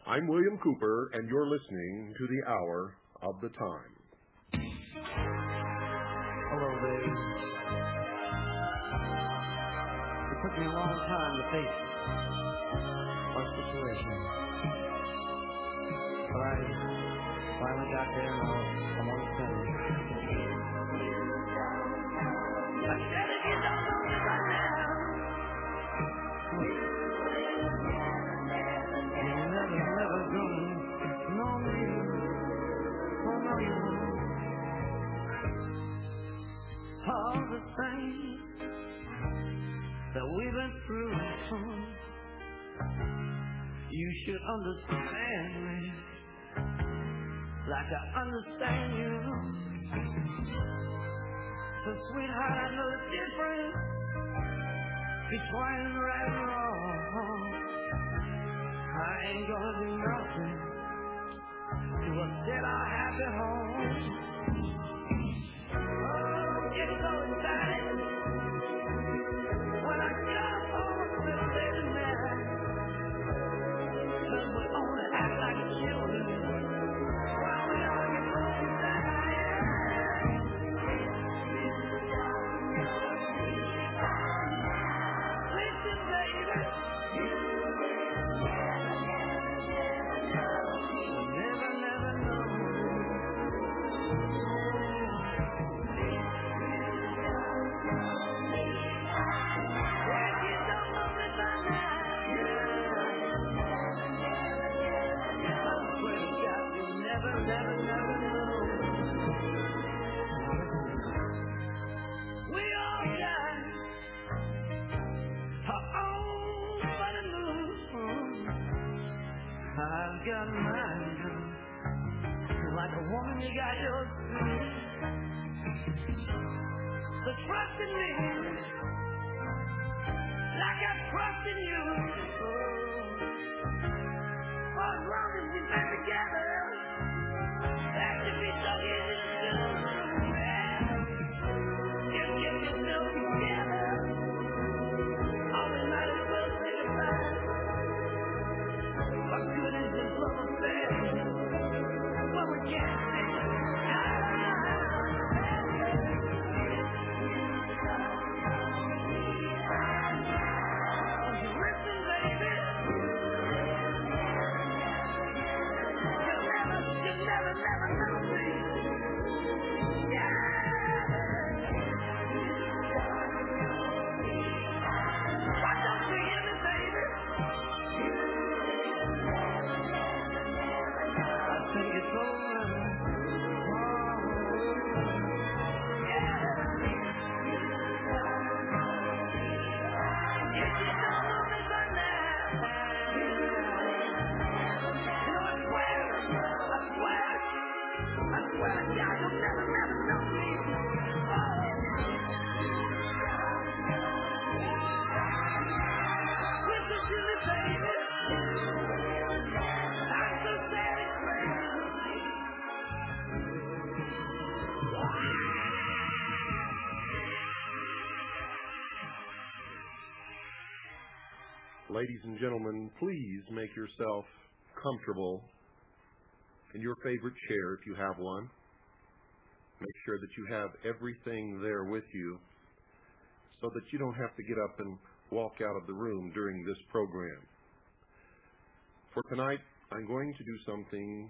I'm William Cooper, and you're listening to the Hour of the Time. Hello, baby. It took me a long time to face our situation, but I finally got there, and I want to tell you. I said if you don't know me by now, you're never gonna know me. Oh, no, you won't. All the things that we've been through, you should understand me like I understand you. So sweetheart, I know the difference between right and wrong. I ain't gonna do nothing to upset our happy home. Oh, get so excited when I jump on a little late at night, 'cause we only act like children while we argue both sides. Listen, baby, never know. If you don't know me by now, I swear to God, you'll never know. We all got our own funny moves. I've got mine, like a woman, you got yours too. So trust in me, like I trust in you. For as long as we've been together, that should be so easy to do. Just get yourself together. All we might as well say goodbye. What good is this love affair when we can't say listen, baby, you'll never know me. Yeah. Why don't you hear me, baby? I think it's over. Yeah. If you don't know me by now, you know, I swear to God, you'll never know me. Listen to me, baby. I'm so sad and crazy. Ladies and gentlemen, please make yourself comfortable in your favorite chair if you have one. Make sure that you have everything there with you so that you don't have to get up and walk out of the room during this program. For tonight, I'm going to do something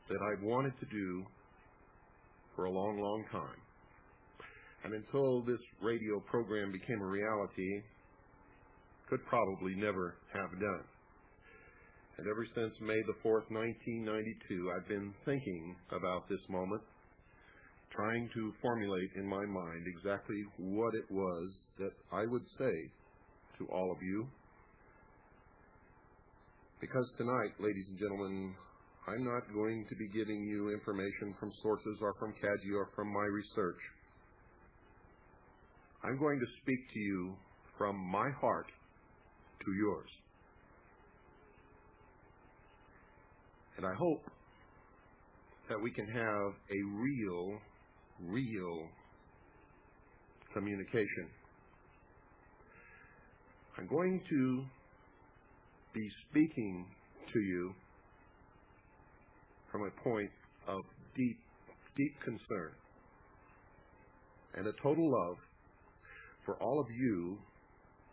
that I've wanted to do for a long, long time. And until this radio program became a reality, could probably never have done. And ever since May the 4th, 1992, I've been thinking about this moment, trying to formulate in my mind exactly what it was that I would say to all of you. Because tonight, ladies and gentlemen, I'm not going to be giving you information from sources or from CAGI or from my research. I'm going to speak to you from my heart to yours. And I hope that we can have a real communication. I'm going to be speaking to you from a point of deep concern and a total love for all of you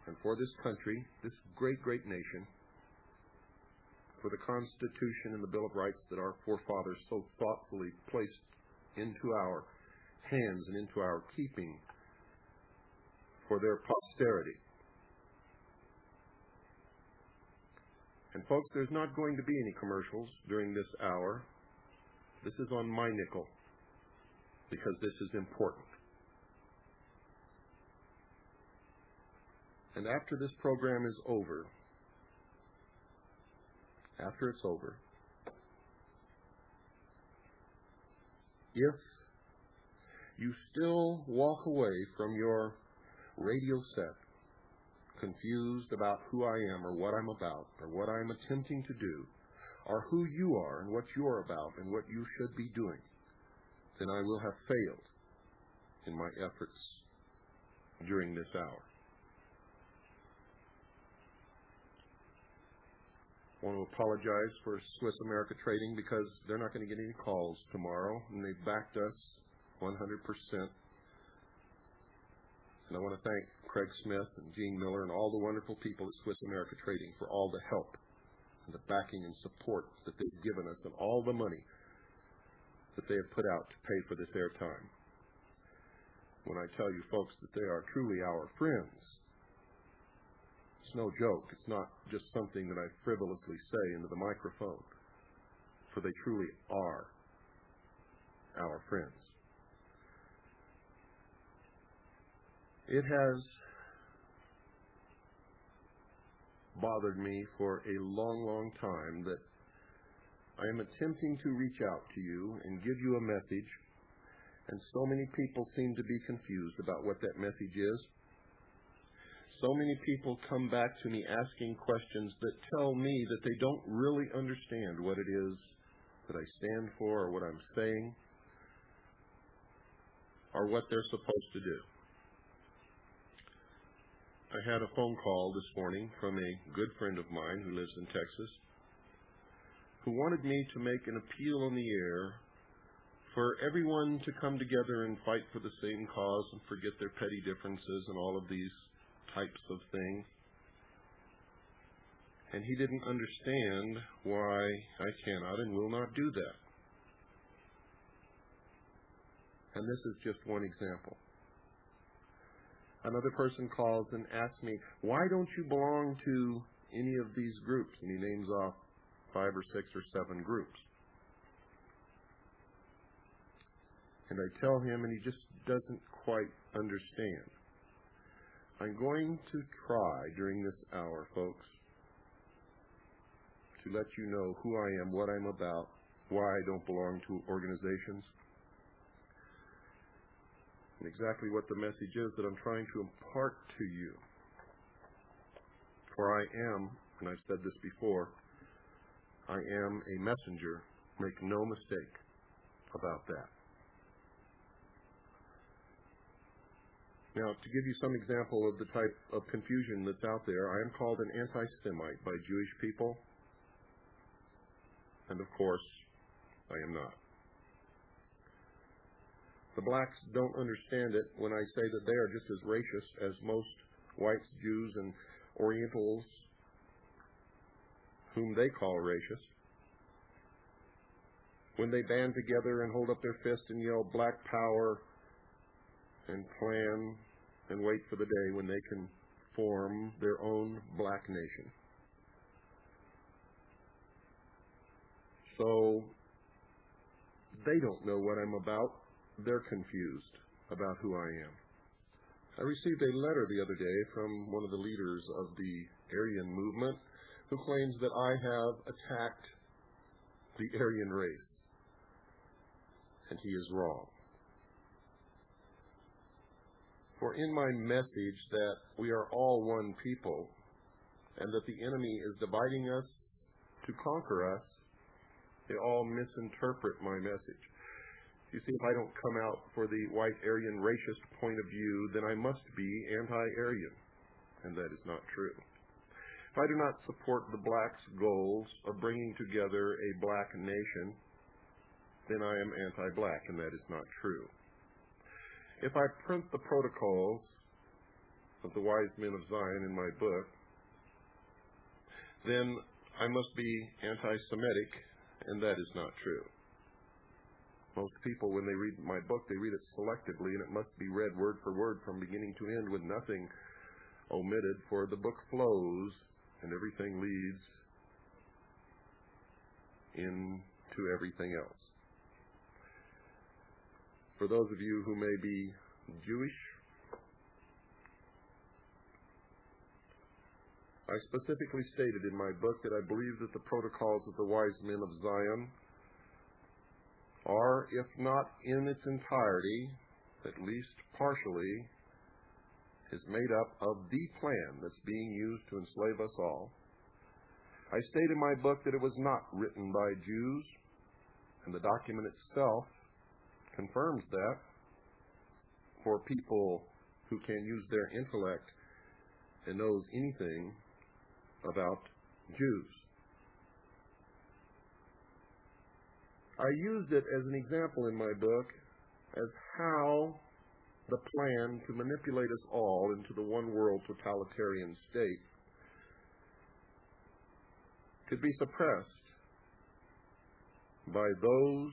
and for this country, this great nation, for the Constitution and the Bill of Rights that our forefathers so thoughtfully placed into our hands and into our keeping for their posterity. And folks, there's not going to be any commercials during this hour. This is on my nickel, because this is important. And after this program is over, after it's over, if you still walk away from your radio set confused about who I am or what I'm about or what I'm attempting to do or who you are and what you're about and what you should be doing, then I will have failed in my efforts during this hour. I want to apologize for Swiss America Trading because they're not going to get any calls tomorrow, and they've backed us 100%. And I want to thank Craig Smith and Gene Miller and all the wonderful people at Swiss America Trading for all the help and the backing and support that they've given us and all the money that they have put out to pay for this airtime. When I tell you folks that they are truly our friends, it's no joke. It's not just something that I frivolously say into the microphone, for they truly are our friends. It has bothered me for a long time that I am attempting to reach out to you and give you a message, and so many people seem to be confused about what that message is. So many people come back to me asking questions that tell me that they don't really understand what it is that I stand for or what I'm saying or what they're supposed to do. I had a phone call this morning from a good friend of mine who lives in Texas who wanted me to make an appeal on the air for everyone to come together and fight for the same cause and forget their petty differences and all of these types of things. And he didn't understand why I cannot and will not do that. And this is just one example. Another person calls and asks me, why don't you belong to any of these groups? And he names off 5 or 6 or 7 groups. And I tell him, and he just doesn't quite understand. I'm going to try during this hour, folks, to let you know who I am, what I'm about, why I don't belong to organizations, and exactly what the message is that I'm trying to impart to you. For I am, and I've said this before, I am a messenger. Make no mistake about that. Now, to give you some example of the type of confusion that's out there, I am called an anti-Semite by Jewish people, and of course, I am not. The blacks don't understand it when I say that they are just as racist as most whites, Jews, and Orientals, whom they call racist. when they band together and hold up their fist and yell black power and plan and wait for the day when they can form their own black nation. So they don't know what I'm about. They're confused about who I am. I received a letter the other day from one of the leaders of the Aryan movement who claims that I have attacked the Aryan race. And he is wrong. For in my message that we are all one people and that the enemy is dividing us to conquer us, they all misinterpret my message. You see, if I don't come out for the white Aryan racist point of view, then I must be anti-Aryan, and that is not true. If I do not support the blacks' goals of bringing together a black nation, then I am anti-black, and that is not true. If I print the protocols of the wise men of Zion in my book, then I must be anti-Semitic, and that is not true. Most people, when they read my book, they read it selectively, and it must be read word for word from beginning to end with nothing omitted, for the book flows and everything leads into everything else. For those of you who may be Jewish, I specifically stated in my book that I believe that the protocols of the wise men of Zion are, if not in its entirety, at least partially, is made up of the plan that's being used to enslave us all. I state in my book that it was not written by Jews, and the document itself confirms that for people who can use their intellect and knows anything about Jews. I used it as an example in my book as how the plan to manipulate us all into the one world totalitarian state could be suppressed by those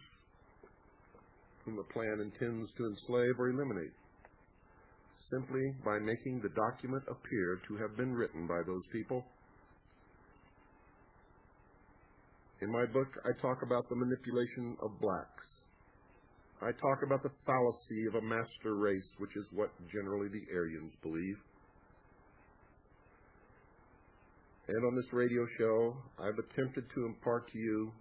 whom the plan intends to enslave or eliminate, simply by making the document appear to have been written by those people. In my book, I talk about the manipulation of blacks. I talk about the fallacy of a master race, which is what generally the Aryans believe. And on this radio show, I've attempted to impart to you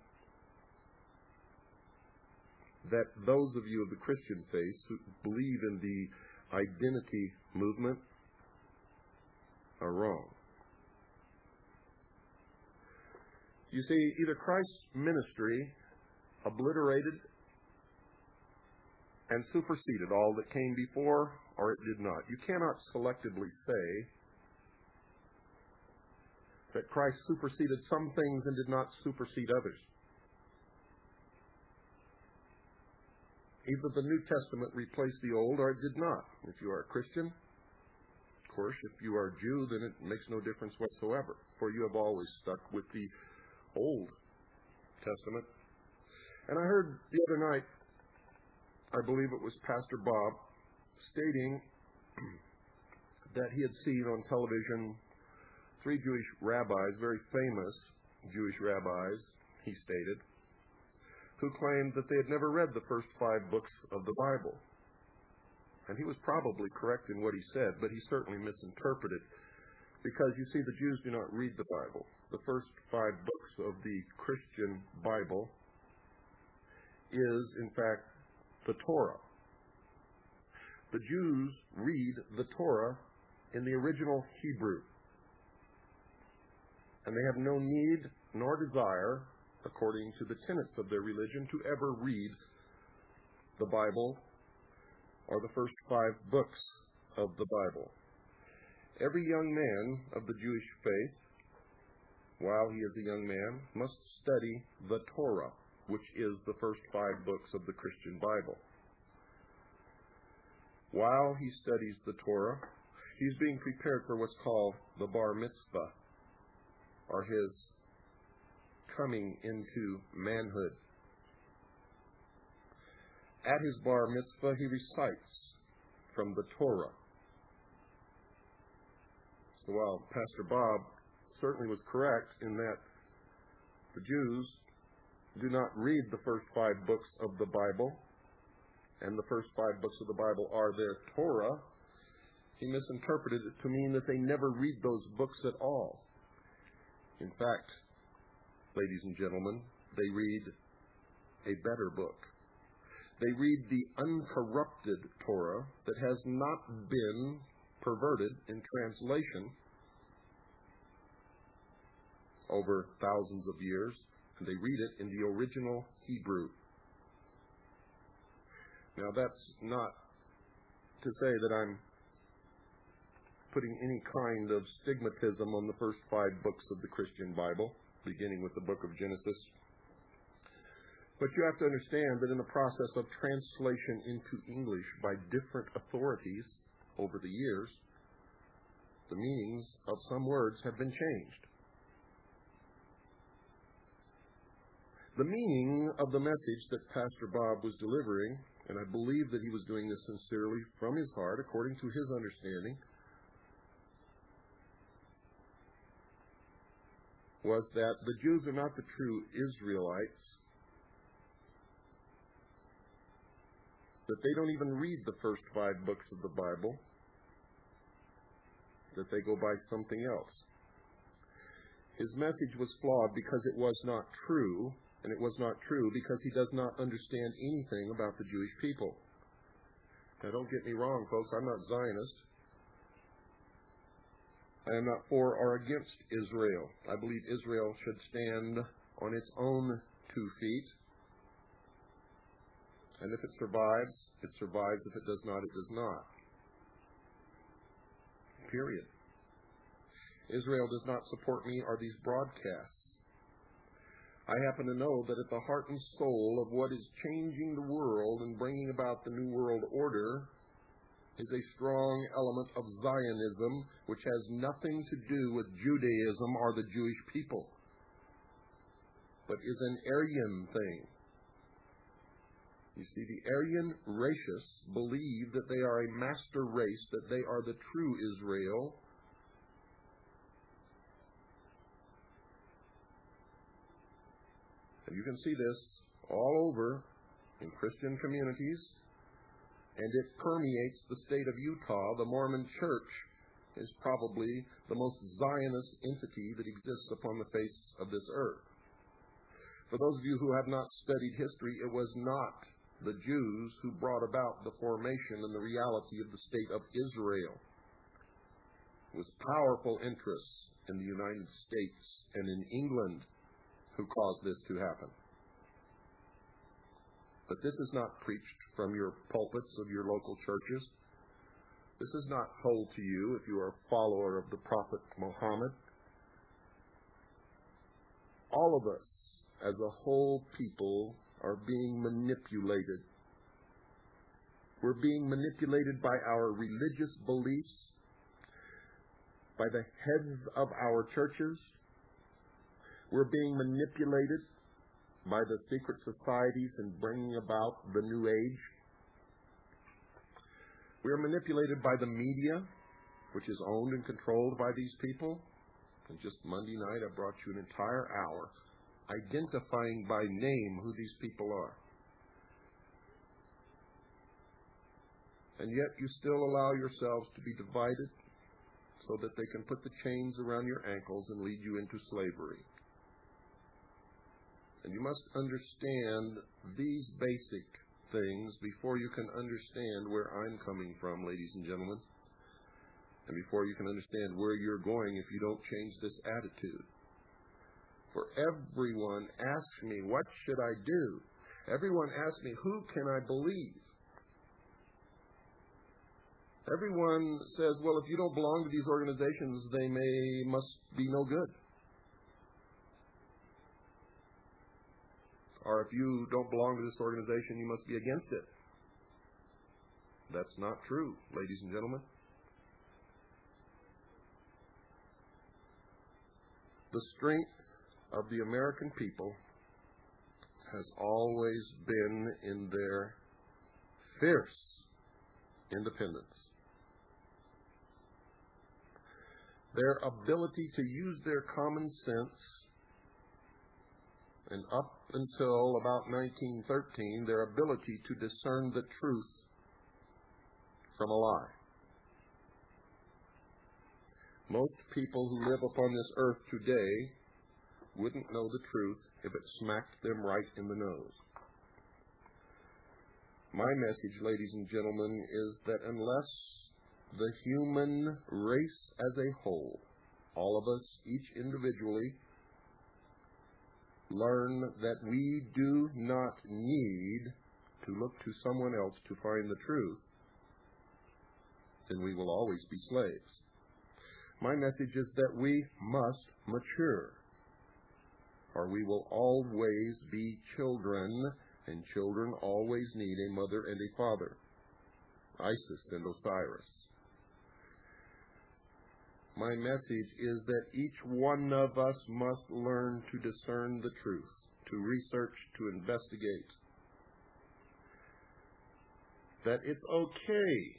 that those of you of the Christian faith who believe in the identity movement are wrong. You see, either Christ's ministry obliterated and superseded all that came before, or it did not. You cannot selectively say that Christ superseded some things and did not supersede others. Either the New Testament replaced the Old, or it did not. If you are a Christian, of course, if you are a Jew, then it makes no difference whatsoever, for you have always stuck with the Old Testament. And I heard the other night, I believe it was Pastor Bob, stating that he had seen on television 3 Jewish rabbis, very famous Jewish rabbis, he stated, who claimed that they had never read the first 5 books of the Bible. And he was probably correct in what he said, but he certainly misinterpreted, because you see, the Jews do not read the Bible. The first 5 books of the Christian Bible is, in fact, the Torah. The Jews read the Torah in the original Hebrew, and they have no need nor desire, according to the tenets of their religion, to ever read the Bible or the first 5 books of the Bible. Every young man of the Jewish faith, while he is a young man, must study the Torah, which is the first 5 books of the Christian Bible. While he studies the Torah, he's being prepared for what's called the bar mitzvah, or his coming into manhood. at his bar mitzvah, he recites from the Torah. So while Pastor Bob certainly was correct in that the Jews do not read the first 5 books of the Bible, and the first 5 books of the Bible are their Torah, he misinterpreted it to mean that they never read those books at all. In fact, ladies and gentlemen, they read a better book. They read the uncorrupted Torah that has not been perverted in translation over thousands of years, and they read it in the original Hebrew. Now, that's not to say that I'm putting any kind of stigmatism on the first 5 books of the Christian Bible, beginning with the book of Genesis. But you have to understand that in the process of translation into English by different authorities over the years, the meanings of some words have been changed. The meaning of the message that Pastor Bob was delivering, and I believe that he was doing this sincerely from his heart, according to his understanding, was that the Jews are not the true Israelites, that they don't even read the first 5 books of the Bible, that they go by something else. His message was flawed because it was not true, and it was not true because he does not understand anything about the Jewish people. Now, don't get me wrong, folks, I'm not Zionist. I am not for or against Israel. I believe Israel should stand on its own 2 feet. And if it survives, it survives. If it does not, it does not. Period. Israel does not support me or these broadcasts. I happen to know that at the heart and soul of what is changing the world and bringing about the New World Order is a strong element of Zionism, which has nothing to do with Judaism or the Jewish people, but is an Aryan thing. You see, the Aryan racists believe that they are a master race, that they are the true Israel. And you can see this all over in Christian communities, and it permeates the state of Utah. The Mormon Church is probably the most Zionist entity that exists upon the face of this earth. For those of you who have not studied history, it was not the Jews who brought about the formation and the reality of the state of Israel. It was powerful interests in the United States and in England who caused this to happen. But this is not preached from your pulpits of your local churches. This is not told to you if you are a follower of the Prophet Muhammad. All of us, as a whole people, are being manipulated. We're being manipulated by our religious beliefs, by the heads of our churches. We're being manipulated by the secret societies in bringing about the New Age. We are manipulated by the media, which is owned and controlled by these people. And just Monday night, I brought you an entire hour identifying by name who these people are. And yet you still allow yourselves to be divided so that they can put the chains around your ankles and lead you into slavery. And you must understand these basic things before you can understand where I'm coming from, ladies and gentlemen, and before you can understand where you're going if you don't change this attitude. For everyone asks me, what should I do? Everyone asks me, who can I believe? Everyone says, well, if you don't belong to these organizations, they must be no good. Or if you don't belong to this organization, you must be against it. That's not true, ladies and gentlemen. The strength of the American people has always been in their fierce independence. Their ability to use their common sense, and up until about 1913, their ability to discern the truth from a lie. Most people who live upon this earth today wouldn't know the truth if it smacked them right in the nose. My message, ladies and gentlemen, is that unless the human race as a whole, all of us, each individually, learn that we do not need to look to someone else to find the truth, then we will always be slaves. My message is that we must mature, or we will always be children, and children always need a mother and a father, Isis and Osiris. My message is that each one of us must learn to discern the truth, to research, to investigate. That it's okay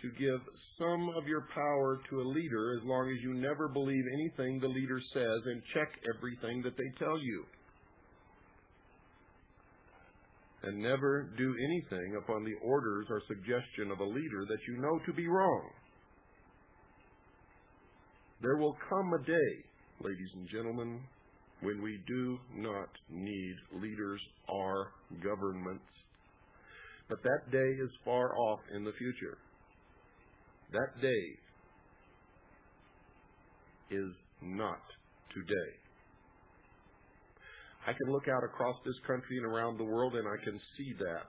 to give some of your power to a leader as long as you never believe anything the leader says and check everything that they tell you. And never do anything upon the orders or suggestion of a leader that you know to be wrong. There will come a day, ladies and gentlemen, when we do not need leaders or governments. But that day is far off in the future. That day is not today. I can look out across this country and around the world, and I can see that.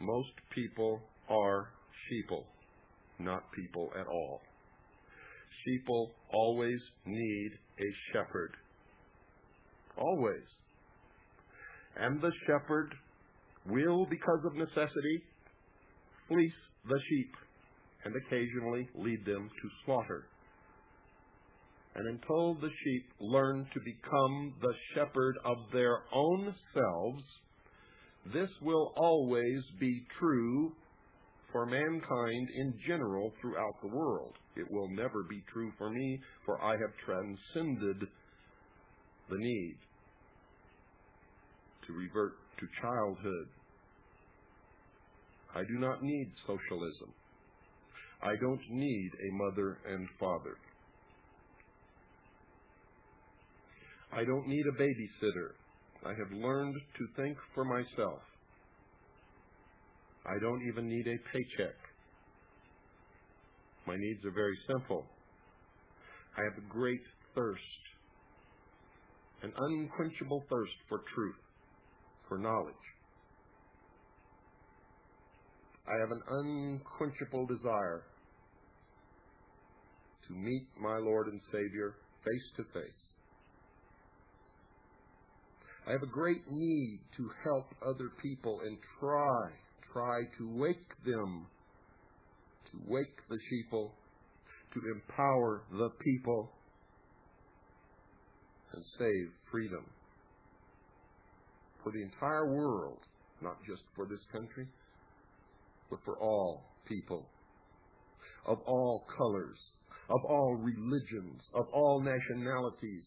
Most people are sheeple, not people at all. Sheeple always need a shepherd. Always. And the shepherd will, because of necessity, fleece the sheep and occasionally lead them to slaughter. And until the sheep learn to become the shepherd of their own selves, this will always be true for mankind in general throughout the world. It will never be true for me, for I have transcended the need to revert to childhood. I do not need socialism. I don't need a mother and father. I don't need a babysitter. I have learned to think for myself. I don't even need a paycheck. My needs are very simple. I have a great thirst, an unquenchable thirst for truth, for knowledge. I have an unquenchable desire to meet my Lord and Savior face to face. I have a great need to help other people and try to wake them, to wake the sheeple, to empower the people and save freedom for the entire world, not just for this country, but for all people, of all colors, of all religions, of all nationalities,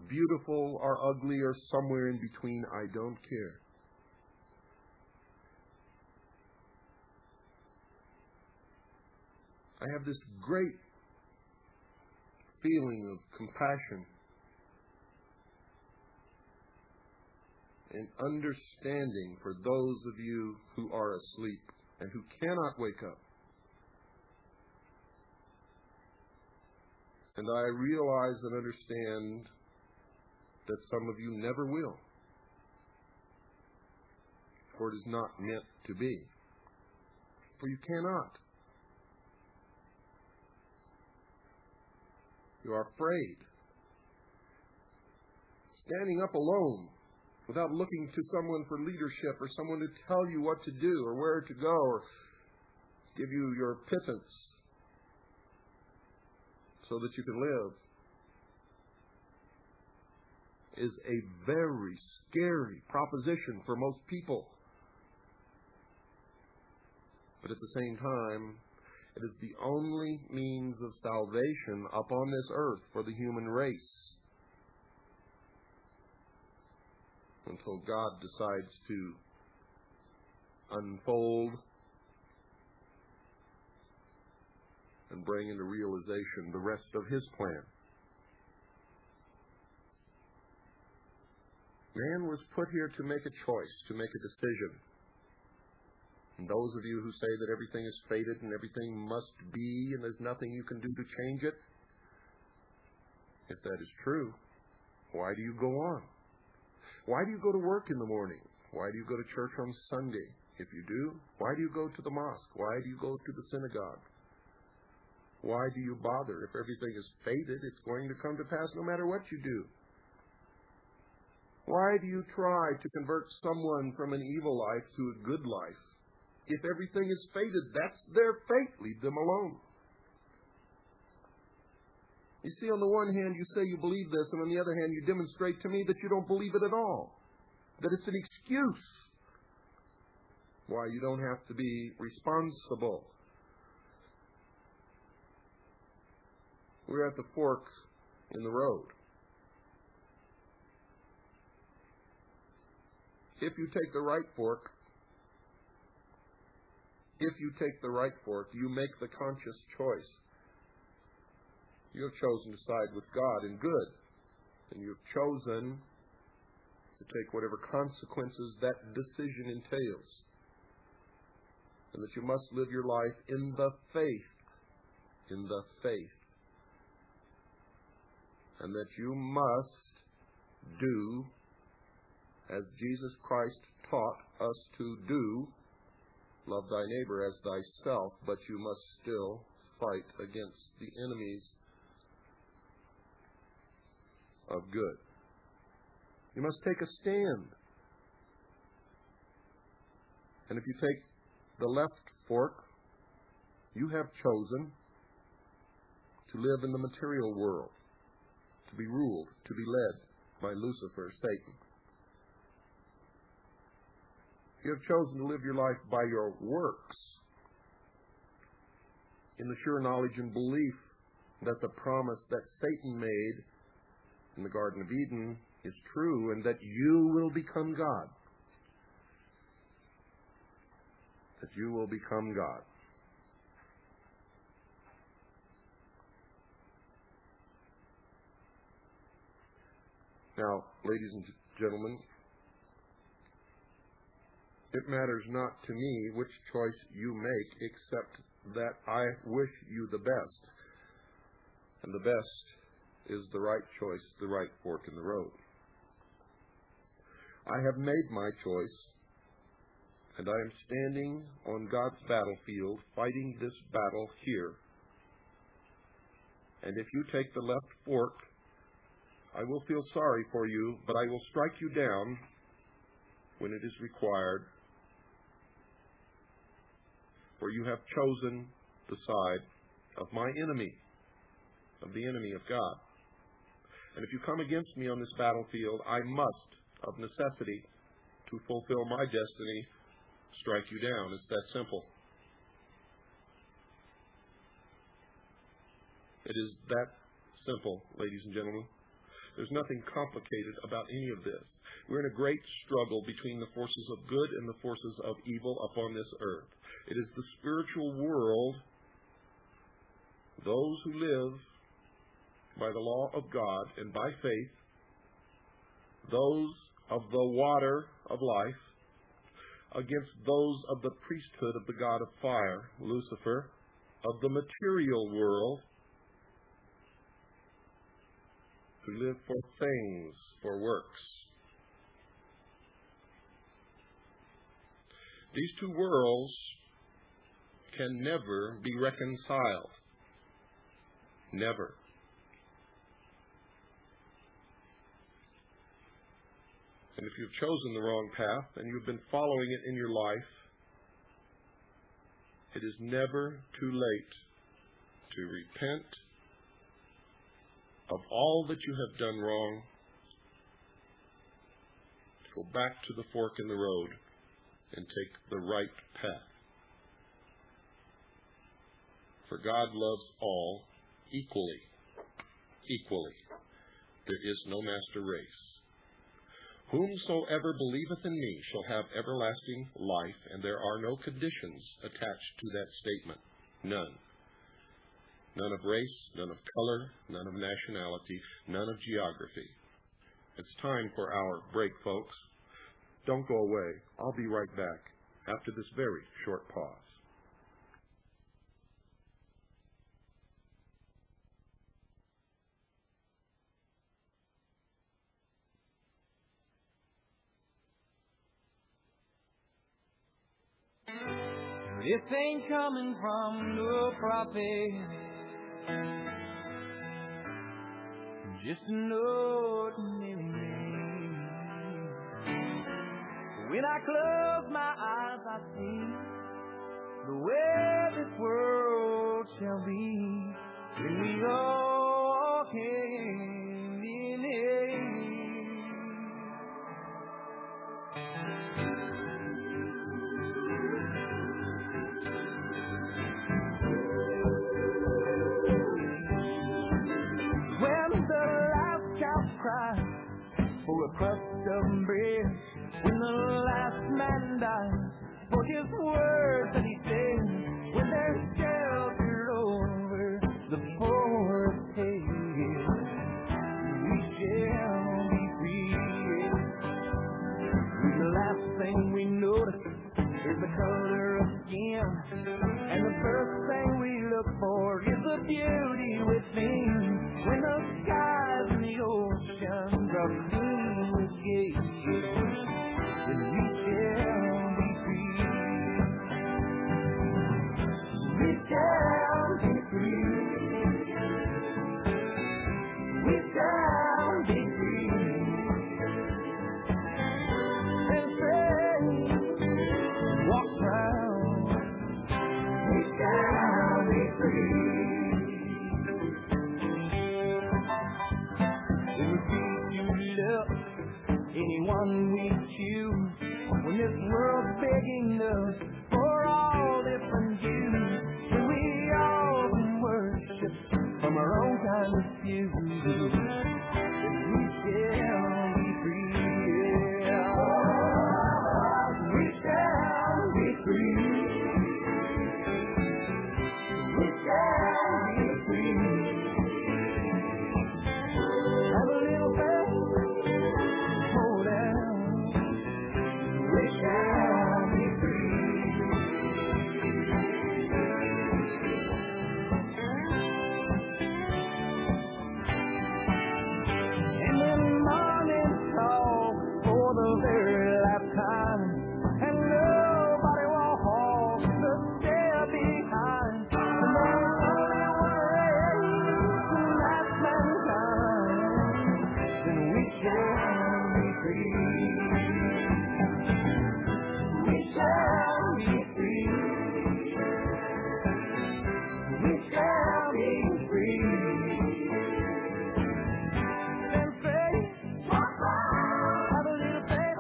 beautiful or ugly or somewhere in between, I don't care. I have this great feeling of compassion and understanding for those of you who are asleep and who cannot wake up. And I realize and understand that some of you never will, for it is not meant to be. For you cannot. You are afraid. Standing up alone without looking to someone for leadership or someone to tell you what to do or where to go or give you your pittance so that you can live. is a very scary proposition for most people. But at the same time, it is the only means of salvation upon this earth for the human race, until God decides to unfold and bring into realization the rest of His plan. Man was put here to make a choice, to make a decision. And those of you who say that everything is fated and everything must be and there's nothing you can do to change it, if that is true, why do you go on? Why do you go to work in the morning? Why do you go to church on Sunday? If you do, why do you go to the mosque? Why do you go to the synagogue? Why do you bother? If everything is fated, it's going to come to pass no matter what you do. Why do you try to convert someone from an evil life to a good life? If everything is fated, that's their fate. Leave them alone. You see, on the one hand, you say you believe this, and on the other hand, you demonstrate to me that you don't believe it at all, that it's an excuse why you don't have to be responsible. We're at the fork in the road. If you take the right fork, you make the conscious choice. You have chosen to side with God in good, and you have chosen to take whatever consequences that decision entails, and that you must live your life in the faith, and that you must do as Jesus Christ taught us to do. Love thy neighbor as thyself, but you must still fight against the enemies of good. You must take a stand. And if you take the left fork, you have chosen to live in the material world, to be ruled, to be led by Lucifer, Satan. You have chosen to live your life by your works, in the sure knowledge and belief that the promise that Satan made in the Garden of Eden is true, and that you will become God. That you will become God. Now, ladies and gentlemen, it matters not to me which choice you make, except that I wish you the best. And the best is the right choice, the right fork in the road. I have made my choice, and I am standing on God's battlefield, fighting this battle here. And if you take the left fork, I will feel sorry for you, but I will strike you down when it is required. For you have chosen the side of my enemy, of the enemy of God. And if you come against me on this battlefield, I must, of necessity, to fulfill my destiny, strike you down. It's that simple. It is that simple, ladies and gentlemen. There's nothing complicated about any of this. We're in a great struggle between the forces of good and the forces of evil upon this earth. It is the spiritual world, those who live by the law of God and by faith, those of the water of life, against those of the priesthood of the God of fire, Lucifer, of the material world, who live for things, for works. These two worlds can never be reconciled. Never. And if you've chosen the wrong path and you've been following it in your life, it is never too late to repent of all that you have done wrong go back to the fork in the road and take the right path. For God loves all equally. Equally. There is no master race. Whomsoever believeth in me shall have everlasting life, and there are no conditions attached to that statement. None. None of race, none of color, none of nationality, none of geography. It's time for our break, folks. Don't go away. I'll be right back after this very short pause. This ain't coming from no prophet, just an ordinary man. When I close my eyes, I see the way this world shall be. When we all came in here. For a crust of bread, when the last man dies, for his words that he said, when there's shelter over the poorest head, we shall be free. The last thing we notice is the color of skin, and the first thing we look for is the beauty within. When the skies and the oceans are clean with gauges, then we shall be free. We shall be free. We shall be free. And say, walk round. We shall be free. Anyone we choose, when this world's begging us for all different views, when we all can worship from our own kind of pews, then we shall be free. We shall be free. We shall be free. Have a little faith.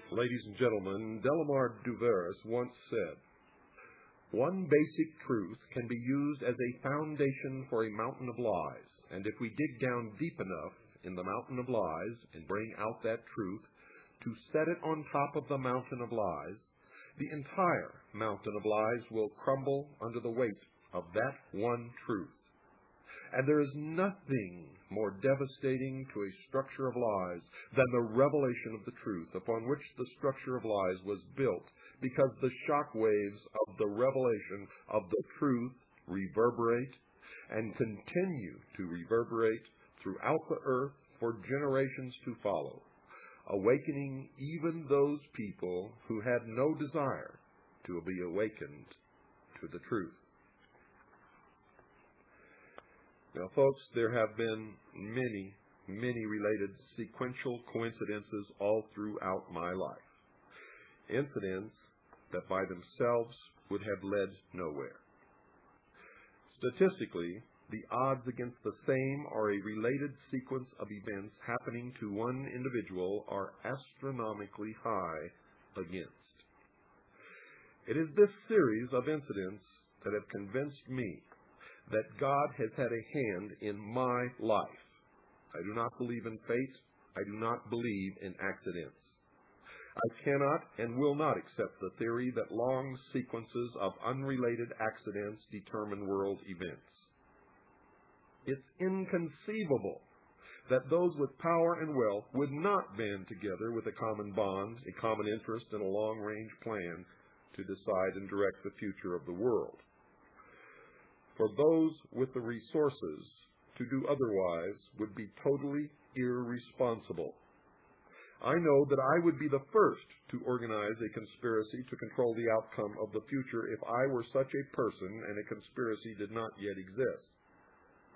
Ladies and gentlemen, Delamar Duveris once said, "One basic truth can be used as a foundation for a mountain of lies, and if we dig down deep enough in the mountain of lies and bring out that truth to set it on top of the mountain of lies, the entire mountain of lies will crumble under the weight of that one truth. And there is nothing more devastating to a structure of lies than the revelation of the truth upon which the structure of lies was built, because the shock waves of the revelation of the truth reverberate and continue to reverberate throughout the earth for generations to follow, awakening even those people who had no desire to be awakened to the truth. Now, folks, there have been many, many related sequential coincidences all throughout my life. Incidents that by themselves would have led nowhere. Statistically, the odds against the same or a related sequence of events happening to one individual are astronomically high against. It is this series of incidents that have convinced me that God has had a hand in my life. I do not believe in fate. I do not believe in accidents. I cannot and will not accept the theory that long sequences of unrelated accidents determine world events. It's inconceivable that those with power and wealth would not band together with a common bond, a common interest, and a long-range plan to decide and direct the future of the world. For those with the resources to do otherwise would be totally irresponsible. I know that I would be the first to organize a conspiracy to control the outcome of the future if I were such a person and a conspiracy did not yet exist.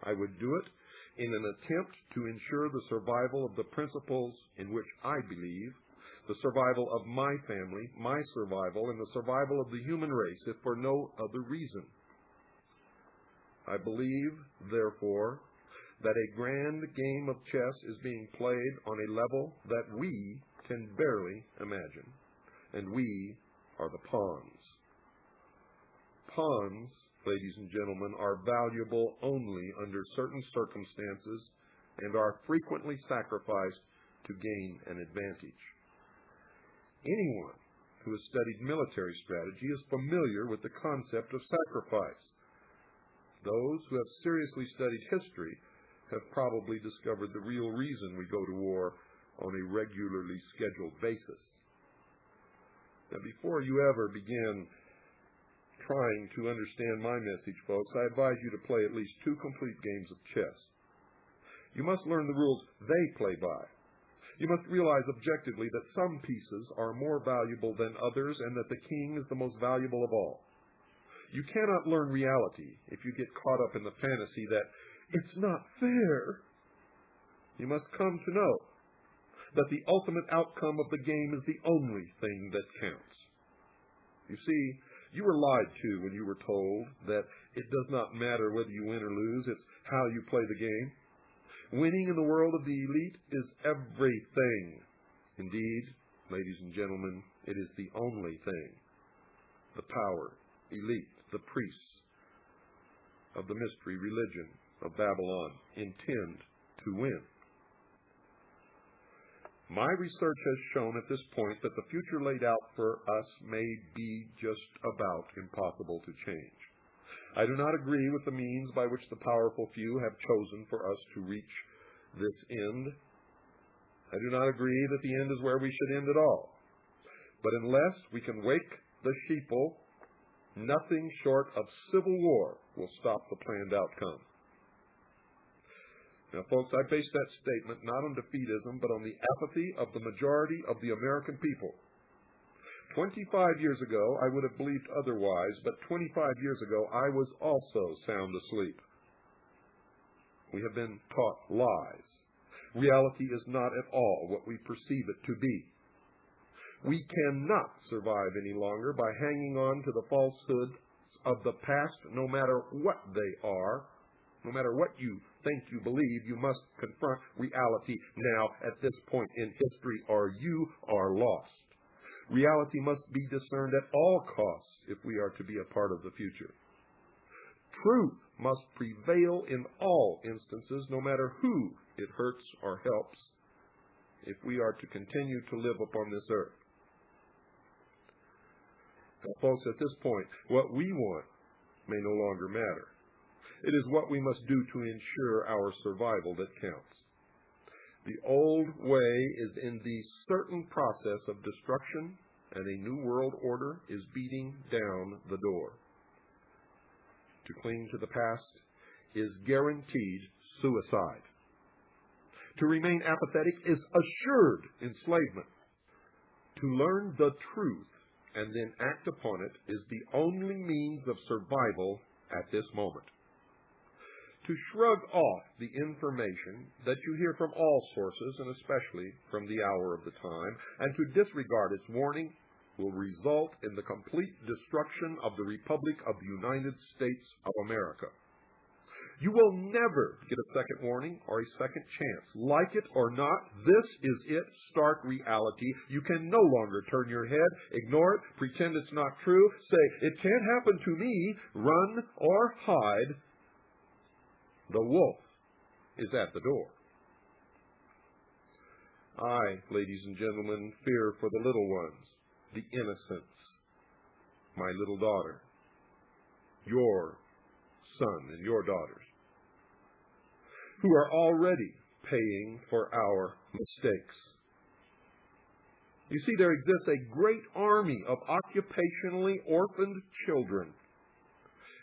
I would do it in an attempt to ensure the survival of the principles in which I believe, the survival of my family, my survival, and the survival of the human race, if for no other reason. I believe, therefore, that a grand game of chess is being played on a level that we can barely imagine, and we are the pawns. Pawns, ladies and gentlemen, are valuable only under certain circumstances and are frequently sacrificed to gain an advantage. Anyone who has studied military strategy is familiar with the concept of sacrifice. Those who have seriously studied history have probably discovered the real reason we go to war on a regularly scheduled basis. Now, before you ever begin trying to understand my message, folks, I advise you to play at least 2 complete games of chess. You must learn the rules they play by. You must realize objectively that some pieces are more valuable than others and that the king is the most valuable of all. You cannot learn reality if you get caught up in the fantasy that it's not fair. You must come to know that the ultimate outcome of the game is the only thing that counts. You see, you were lied to when you were told that it does not matter whether you win or lose, it's how you play the game. Winning in the world of the elite is everything. Indeed, ladies and gentlemen, it is the only thing. The power, elite, the priests of the mystery religion of Babylon intend to win. My research has shown at this point that the future laid out for us may be just about impossible to change. I do not agree with the means by which the powerful few have chosen for us to reach this end. I do not agree that the end is where we should end at all. But unless we can wake the sheeple, nothing short of civil war will stop the planned outcome. Now, folks, I base that statement not on defeatism, but on the apathy of the majority of the American people. 25 years ago, I would have believed otherwise, but 25 years ago, I was also sound asleep. We have been taught lies. Reality is not at all what we perceive it to be. We cannot survive any longer by hanging on to the falsehoods of the past, no matter what they are. No matter what you think you believe, you must confront reality now at this point in history, or you are lost. Reality must be discerned at all costs if we are to be a part of the future. Truth must prevail in all instances, no matter who it hurts or helps, if we are to continue to live upon this earth. Now, folks, at this point, what we want may no longer matter. It is what we must do to ensure our survival that counts. The old way is in the certain process of destruction, and a new world order is beating down the door. To cling to the past is guaranteed suicide. To remain apathetic is assured enslavement. To learn the truth and then act upon it is the only means of survival at this moment. To shrug off the information that you hear from all sources, and especially from the hour of the time, and to disregard its warning will result in the complete destruction of the Republic of the United States of America. You will never get a second warning or a second chance. Like it or not, this is it, stark reality. You can no longer turn your head, ignore it, pretend it's not true, say, it can't happen to me, run or hide. The wolf is at the door. I, ladies and gentlemen, fear for the little ones, the innocents, my little daughter, your son and your daughters, who are already paying for our mistakes. You see, there exists a great army of occupationally orphaned children.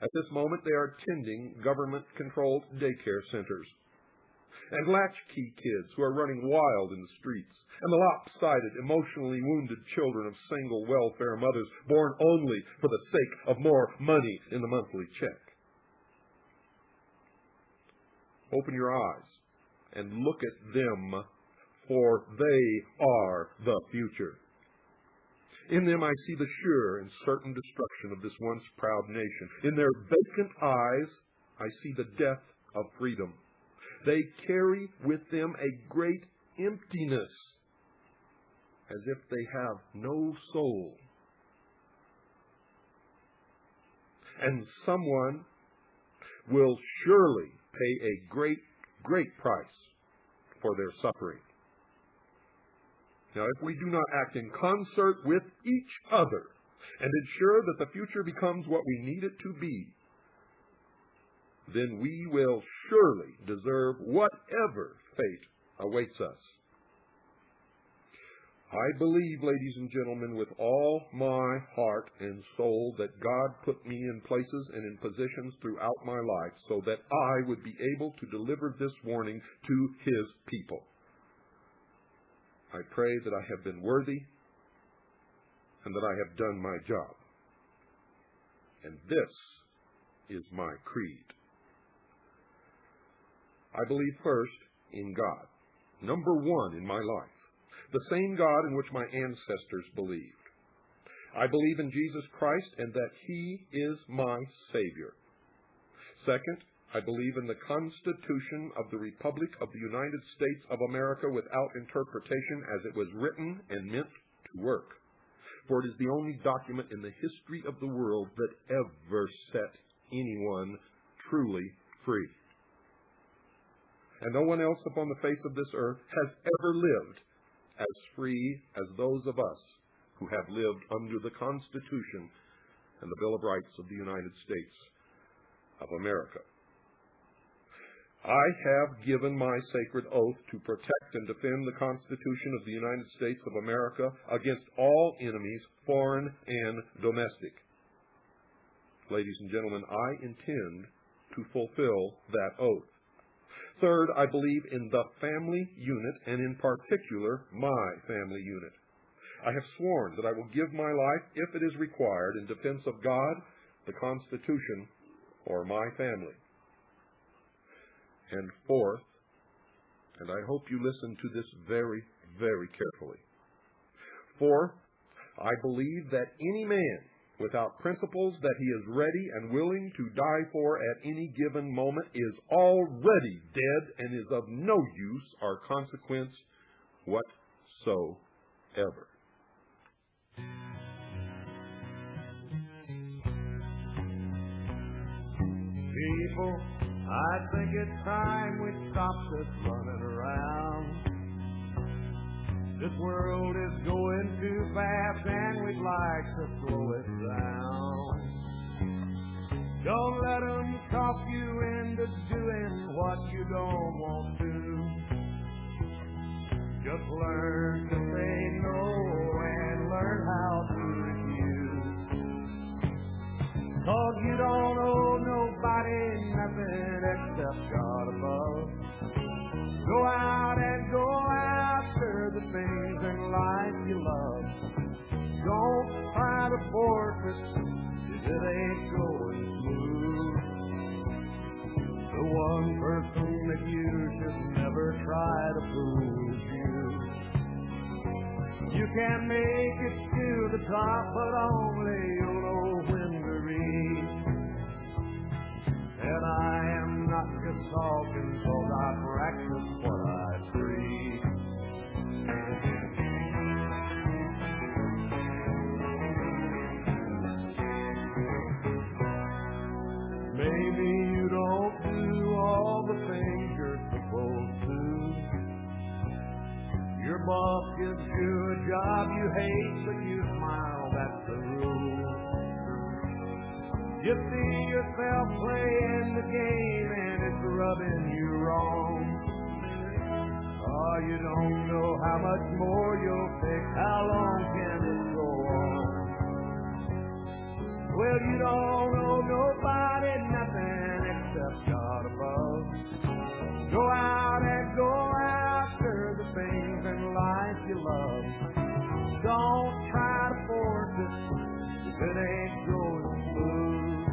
At this moment, they are attending government-controlled daycare centers, and latchkey kids who are running wild in the streets, and the lopsided, emotionally wounded children of single welfare mothers born only for the sake of more money in the monthly check. Open your eyes and look at them, for they are the future. In them I see the sure and certain destruction of this once proud nation. In their vacant eyes I see the death of freedom. They carry with them a great emptiness, as if they have no soul. And someone will surely pay a great, great price for their suffering. Now, if we do not act in concert with each other and ensure that the future becomes what we need it to be, then we will surely deserve whatever fate awaits us. I believe, ladies and gentlemen, with all my heart and soul that God put me in places and in positions throughout my life so that I would be able to deliver this warning to His people. I pray that I have been worthy and that I have done my job. And this is my creed. I believe first in God, number one in my life, the same God in which my ancestors believed. I believe in Jesus Christ and that He is my Savior. Second, I believe in the Constitution of the Republic of the United States of America without interpretation, as it was written and meant to work. For it is the only document in the history of the world that ever set anyone truly free. And no one else upon the face of this earth has ever lived as free as those of us who have lived under the Constitution and the Bill of Rights of the United States of America. I have given my sacred oath to protect and defend the Constitution of the United States of America against all enemies, foreign and domestic. Ladies and gentlemen, I intend to fulfill that oath. Third, I believe in the family unit, and in particular, my family unit. I have sworn that I will give my life, if it is required, in defense of God, the Constitution, or my family. And fourth, and I hope you listen to this very, very carefully. Fourth, I believe that any man without principles that he is ready and willing to die for at any given moment is already dead and is of no use or consequence whatsoever. People, I think it's time we stop this running around. This world is going too fast and we'd like to slow it down. Don't let them talk you into doing what you don't want to. Just learn to say no and learn how to refuse. 'Cause you don't owe nobody nothing except God above. Go out and go after the things in life you love. Don't try to force it if it ain't going smooth. The one person that you should never try to fool is you. You can make it to the top, but only you'll know when to reach. And I am not just talking 'cause I practice what I preach. Maybe you don't do all the things you're supposed to. Your boss gives you a job you hate, but you smile, that's the rule. You see yourself playing the game and it's rubbing you wrong. Oh, you don't know how much more you'll take, how long can it go on? Well, you don't owe nobody nothing except God above. Go out and go after the things in life you love. Don't try to force it if it ain't going smooth.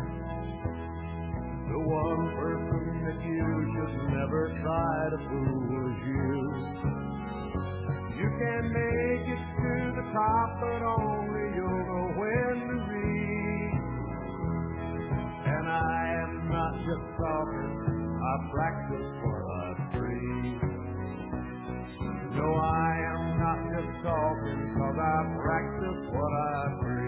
The one person that you should never try to fool is you. You can make it to the top, but only you'll know when to reach. And I am not just talking, I practice what I preach. No, I am not just talking, 'cause I practice what I preach.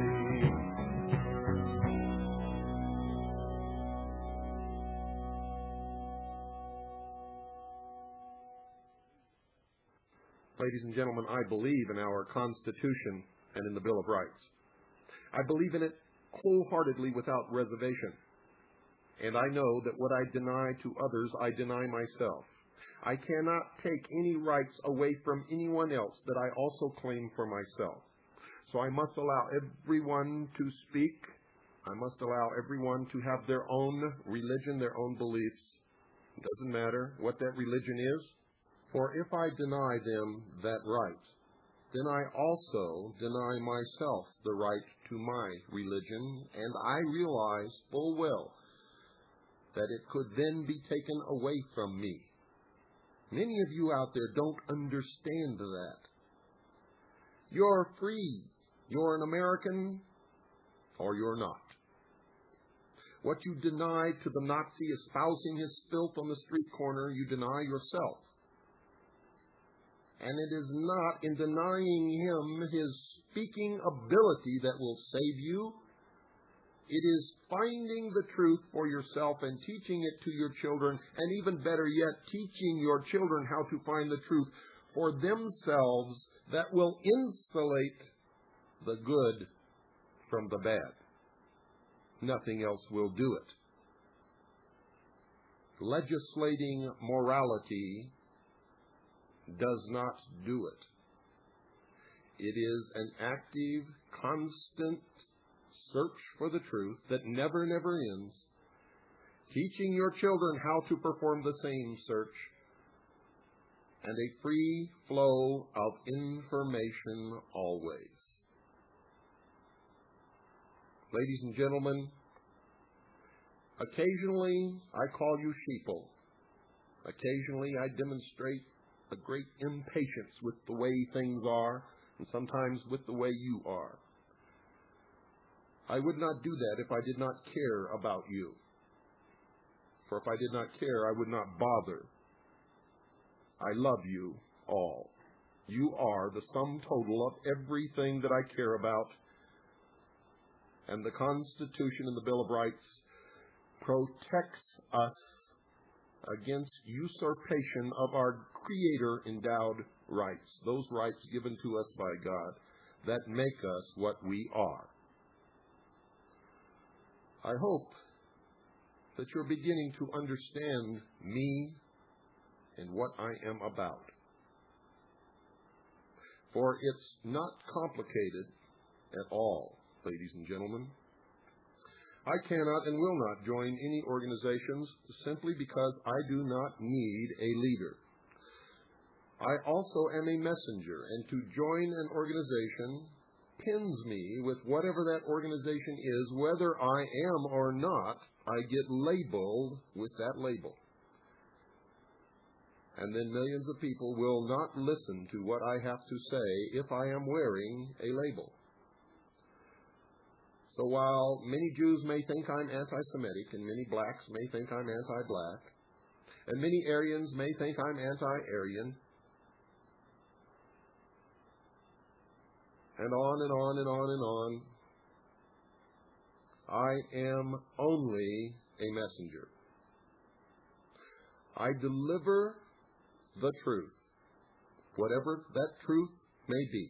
Ladies and gentlemen, I believe in our Constitution and in the Bill of Rights. I believe in it wholeheartedly without reservation. And I know that what I deny to others, I deny myself. I cannot take any rights away from anyone else that I also claim for myself. So I must allow everyone to speak. I must allow everyone to have their own religion, their own beliefs. It doesn't matter what that religion is. For if I deny them that right, then I also deny myself the right to my religion, and I realize full well that it could then be taken away from me. Many of you out there don't understand that. You're free. You're an American, or you're not. What you deny to the Nazi espousing his filth on the street corner, you deny yourself. And it is not in denying him his speaking ability that will save you. It is finding the truth for yourself and teaching it to your children, and even better yet, teaching your children how to find the truth for themselves that will insulate the good from the bad. Nothing else will do it. Legislating morality does not do it. It is an active, constant search for the truth that never ends, teaching your children how to perform the same search, and a free flow of information always. Ladies and gentlemen, occasionally I call you sheeple. Occasionally I demonstrate a great impatience with the way things are, and sometimes with the way you are. I would not do that if I did not care about you. For if I did not care, I would not bother. I love you all. You are the sum total of everything that I care about, and the Constitution and the Bill of Rights protects us against usurpation of our Creator-endowed rights, those rights given to us by God that make us what we are. I hope that you're beginning to understand me and what I am about. For it's not complicated at all, ladies and gentlemen. I cannot and will not join any organizations simply because I do not need a leader. I also am a messenger, and to join an organization pins me with whatever that organization is. Whether I am or not, I get labeled with that label. And then millions of people will not listen to what I have to say if I am wearing a label. So while many Jews may think I'm anti-Semitic, and many blacks may think I'm anti-black, and many Aryans may think I'm anti-Aryan, and on and on and on and on, I am only a messenger. I deliver the truth, whatever that truth may be.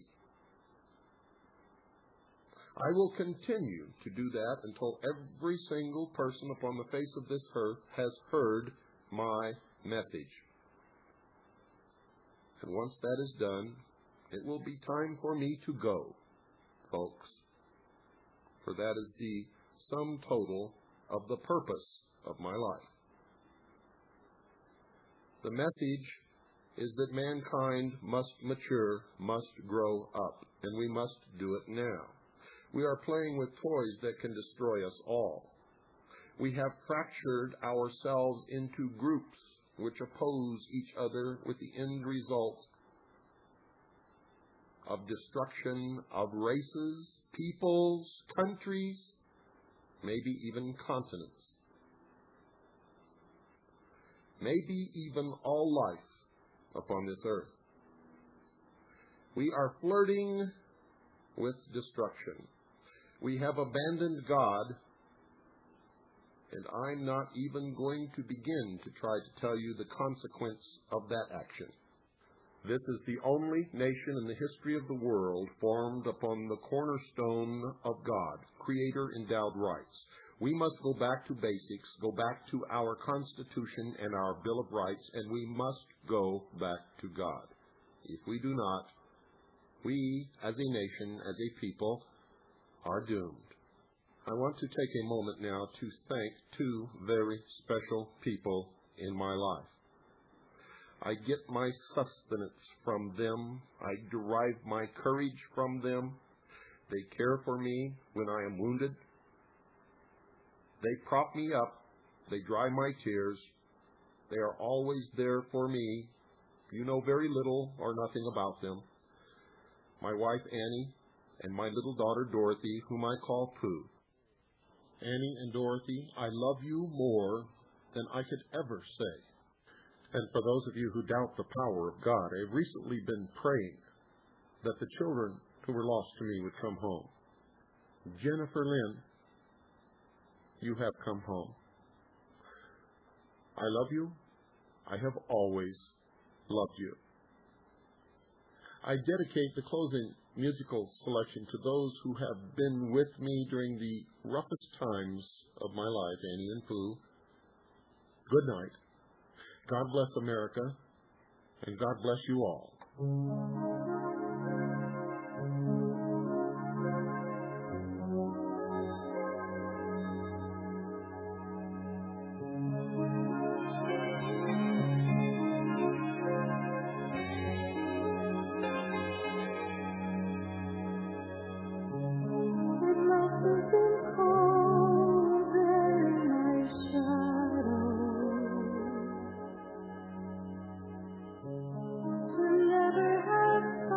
I will continue to do that until every single person upon the face of this earth has heard my message. And once that is done, it will be time for me to go, folks, for that is the sum total of the purpose of my life. The message is that mankind must mature, must grow up, and we must do it now. We are playing with toys that can destroy us all. We have fractured ourselves into groups which oppose each other with the end result of destruction of races, peoples, countries, maybe even continents, maybe even all life upon this earth. We are flirting with destruction. We have abandoned God, and I'm not even going to begin to try to tell you the consequence of that action. This is the only nation in the history of the world formed upon the cornerstone of God, Creator-endowed rights. We must go back to basics, go back to our Constitution and our Bill of Rights, and we must go back to God. If we do not, we, as a nation, as a people, are doomed. I want to take a moment now to thank two very special people in my life. I get my sustenance from them. I derive my courage from them. They care for me when I am wounded. They prop me up. They dry my tears. They are always there for me. You know very little or nothing about them. My wife, Annie, and my little daughter, Dorothy, whom I call Pooh. Annie and Dorothy, I love you more than I could ever say. And for those of you who doubt the power of God, I have recently been praying that the children who were lost to me would come home. Jennifer Lynn, you have come home. I love you. I have always loved you. I dedicate the closing musical selection to those who have been with me during the roughest times of my life, Annie and Pooh. Good night. God bless America, and God bless you all. To never have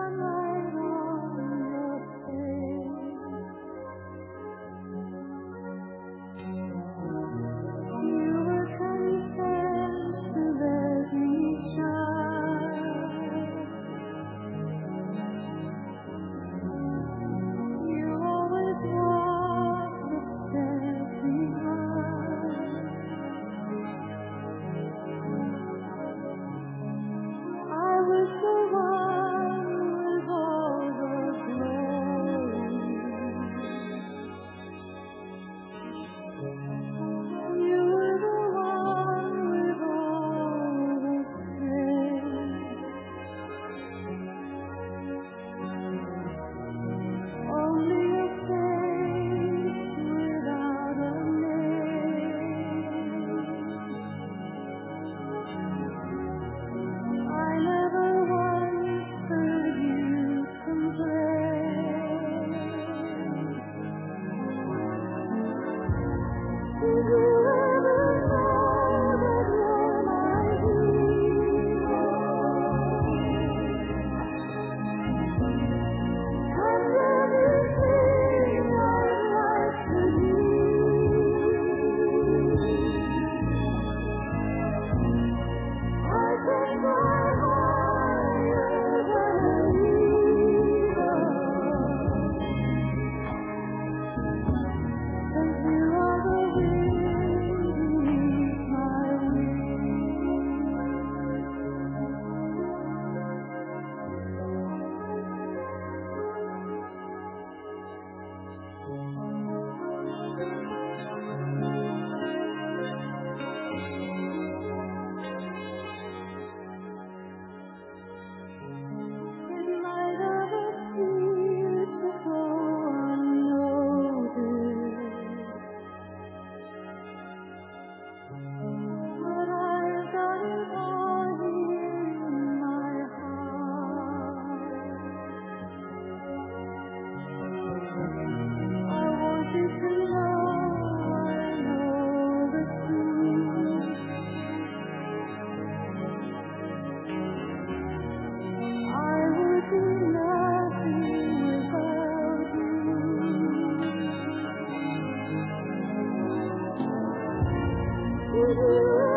you.